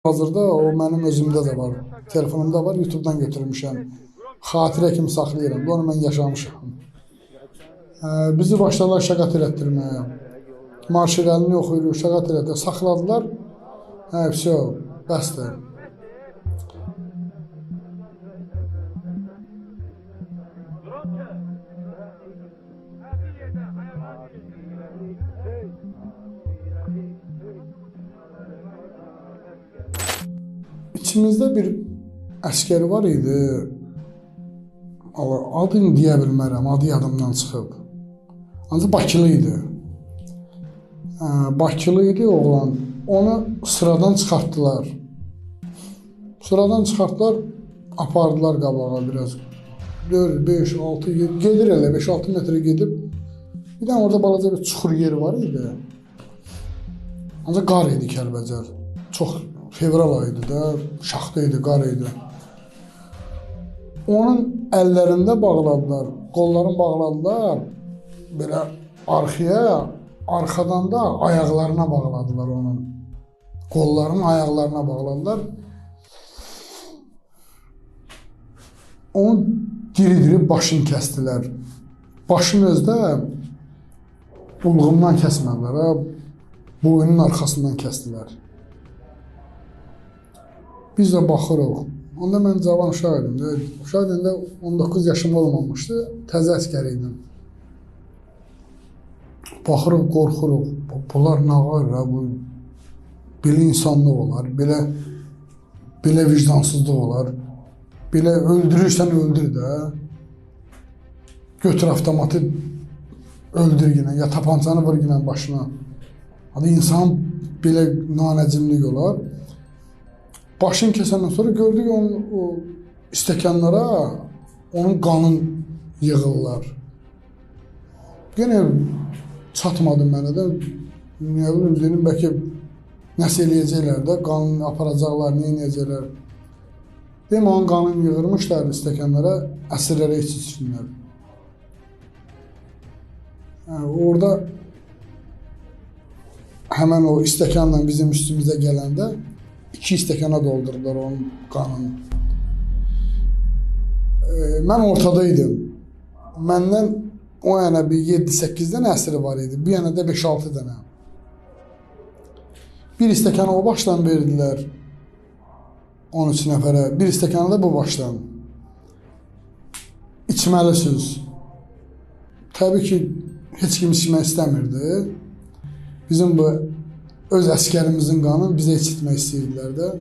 Hazırda o mənim özümdə də var. Telefonumda var, YouTube-dan götürmüşəm. Xatirə kimi saxlayıram. Onu mən yaşamışam. Bizi başladılar şəqət elətdirməyə. Marş irəlini oxuyuruq, şəqət elətdirməyə. Saxladılar. Vəsə, bəsdir. İçimizdə bir əskər var idi. Adını deyə bilmərəm, adı yadımdan çıxıb. Ancaq Bakılı idi. Bakılı idi oğlan. Onu sıradan çıxartdılar. Sıradan çıxartdılar, apardılar qabağa biraz. 4, 5, 6, 7, gedir elə 5-6 metrə gedib. Bir dənə orada balaca bir çuxur yeri var idi. Ancaq qar idi Kəlbəcər. Çox fevral ayıydı da, şaxta idi, qar idi. Onun əllərində bağladılar, qollarını bağladılar, belə arxaya, arxadan da ayaqlarına bağladılar onun. Qollarını ayaqlarına bağladılar. Onu diri-diri başını kəsdilər. Başını özdə bulğundan kəsmədilər, boynunun arxasından kəsdilər. Biz də baxırıq. Onda mən cavan uşaq idim. Uşaq idimdə 19 yaşım olmamışdı. Təzə əskər idim. Baxırıq, qorxuruq. Bunlar nə var? Belə insanlıq olar, belə vicdansızlıq olar. Belə öldürürsən, öldür də. Götür avtomatı, öldür yine. Ya tapancanı vur yine başına. Hadi insan belə nanəcimlik olar. Başını kəsəndən sonra gördük o stəkanlara onun qanın yığırlar. Yenə çatmadı mənə də. Nə bilim, dedim bəlkə nəsə eləyəcəklər də, qanını aparacaqlar, nə eləyəcəklər. Deyim, onun qanını yığırmışlar stəkanlara, əsirlərə içsinlər. Orada həmən o stəkanla bizim üstümüzə gələndə 2 stəkana doldurdular onun qanını. Mən ortada idim. Məndən o yana bir 7-8 dənə əsiri var idi. Bir yana da 5-6 dənə. Bir stəkanı o başdan verdilər 13 nəfərə. Bir stəkanı da bu başdan. İçməlisiniz. Təbii ki, heç kim içmək istəmirdi. Bizim bu öz əskərimizin qanını bizə içitmək istəyirdilər də.